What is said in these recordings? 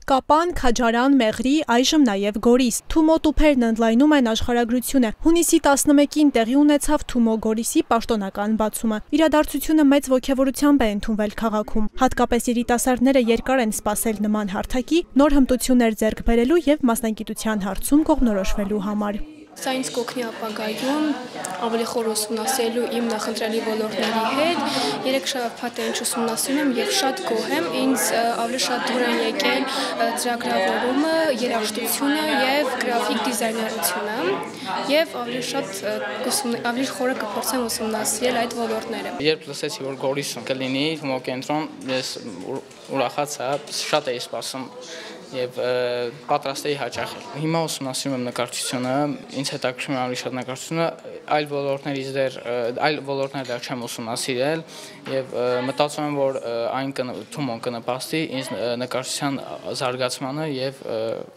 Կապան, Քաջարան, Մեղրի, այժմ նաև Գորիս։ Թումո տուփերն ընդլայնում են աշխարհագրությունը։ Հունիսի 11-ին տեղի ունեցավ Թումո Գորիսի պաշտոնական բացումը։ Իրադարձությունը մեծ ոգևորությամբ է ընդունվել քաղաքում։ Հատկապես երիտասարդները երկար են սպասել նման հարթակի, նոր հմտություններ ձեռք բերելու եւ մասնագիտության հարցում կողմնորոշվելու համար։ Սա ինձ կօգնի ապագայում ավելի խոր ուսումնասիրելու իմ նախընտրելի ոլորտների հետ։ 3 շաբաթ է ինչ ուսումնասիրում եմ եւ շատ գոհ եմ։ Ինձ ավելի շատ դուր են եկել ծրագրավորումը, երաժշտությունը եւ գրաֆիկ դիզայներությունը եւ ավելի խորը կփորձեմ ուսումնասիրել այդ ոլորտները։ Երբ լսեցի, որ Գորիսում կլինի Թումո կենտրոն, ես ուրախացա, շատ էի սպասում եւ պատրաստ էի հաճախել։ Հիմա ուսումնասիրում եմ նկարչությունը, ինձ հետաքրքրում է ավելի շատ նկարչությունը, այլ ոլորտներ դեռ չեմ ուսումնասիրել եւ մտածում եմ, որ այն Թումոն կնպաստի ինձ նկարչության զարգացմանը եւ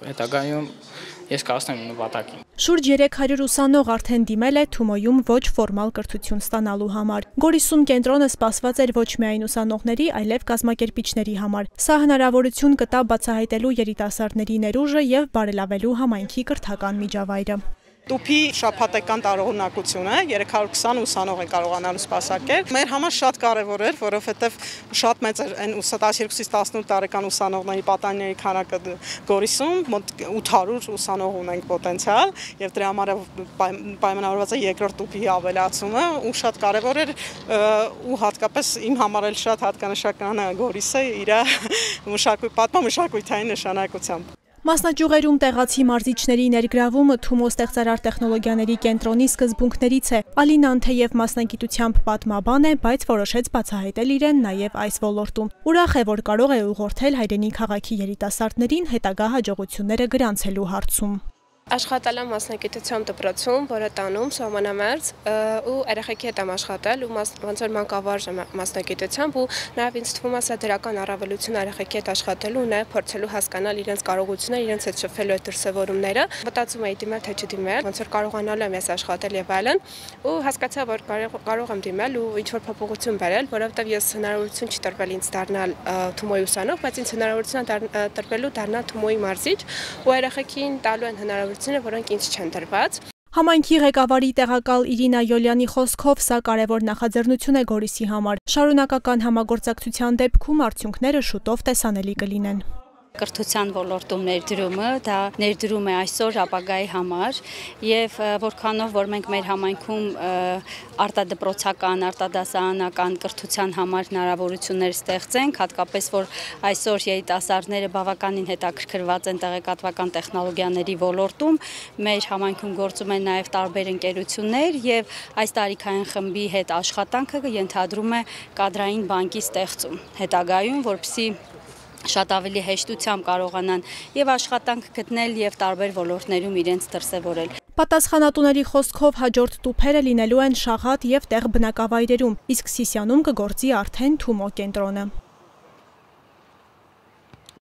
հետագայում ես կհասնեմ նպատակին։ Շուրջ 300 ուսանող արդեն դիմել է Թումոյում ոչ ֆորմալ կրթություն ստանալու համար։ Գորիսում կենտրոնը սպասված էր ոչ միայն ուսանողների, այլև կազմակերպիչների համար։ Սա հնարավորություն կտա բացահայտելու երիտասարդների ներուժը եւ բարելավելու համայնքի կրթական միջավայրը։ Տուփի շաբաթական տարօրինակությունը 320 ուսանող է կարողանալու սպասարկել։ Մեր համար շատ կարևոր էր, որովհետև շատ մեծ էր այն 12-ից 18 տարեկան ուսանողների պատանիների քանակը Գորիսում, մոտ 800 ուսանող ունենք պոտենցիալ, եւ դրա համար պայմանավորված է երկրորդ տուփի ավելացումը, ու շատ կարևոր էր ու հատկապես իմ համար էլ շատ հատկանշական է Գորիսը իր մշակութային նշանակությամբ։ Մասնաճյուղերում տեղացի մարզիչների ներգրավումը Թումո ստեղծարար տեխնոլոգիաների կենտրոնի սկզբունքներից է։ Ալինան թեև մասնագիտությամբ պատմաբան է, բայց որոշեց բացահայտել իրեն նաև այս ոլորտում։ Ուրախ է, որ կարող է ուղղորդել հայրենի քաղաքի երիտասարդներին հետագա հաջողությունները գրանցելու հարցում։ Աշխատել եմ մասնագիտությամբ դպրոցում, որը տանում սահմանամերձ ու երեխեքի հետ եմ աշխատել ու ոնց որ մանկավարժ եմ մասնագիտությամբ ու նաև ինձ թվում է սա դրական առավելություն երեխեքի հետ աշխատելու ու նաև փորձելու հասկանալ իրենց կարողությունները, իրենց հետ շփվելու այդ դրսևորումները։ Մտածում էի դիմել թե չդիմել, ոնց որ կարողանալու եմ ես աշխատել եւ այլն ու հասկացա, որ կարող եմ դիմել ու ինչ որ փոփոխություն բերել, որովհետեւ ես հնարավորություն չի տրվել ինձ դառնալ Թումոյի ուսանող, բայց ինձ հնարավորություն է տրվելու դառնալ Թումոյի մարզիչ ու երեխեքին տալու են հնարավորություն որոնք ինձ չեն տրված։ Համայնքի ղեկավարի տեղակալ Իրինա Յոլյանի խոսքով սա կարևոր նախաձեռնություն է Գորիսի համար։ Շարունակական համագործակցության դեպքում արդյունքները շուտով տեսանելի կլինեն։ Կրթության ոլորտում ներդրումը դա ներդրում է այսօր ապագայի համար եւ որքանով որ մենք մեր համայնքում արտադպրոցական, արտադասարանական կրթության համար հնարավորություններ ստեղծենք, հատկապես որ այսօր երիտասարդները բավականին հետաքրքրված են տեղեկատվական տեխնոլոգիաների ոլորտում, մեր համայնքում գործում են նաեւ տարբեր ընկերություններ եւ այս տարիքային խմբի հետ աշխատանքը ենթադրում է կադրային բանկի ստեղծում։ Հետագայում որպեսզի շատ ավելի հեշտությամբ կարողանան եւ աշխատանք գտնել եւ տարբեր ոլորտներում իրենց դրսեւորել։ Պատասխանատուների խոսքով հաջորդ տուփերը լինելու են Շաղատ եւ տեղ բնակավայրերում, իսկ Սիսիանում կգործի արդեն Թումո կենտրոնը։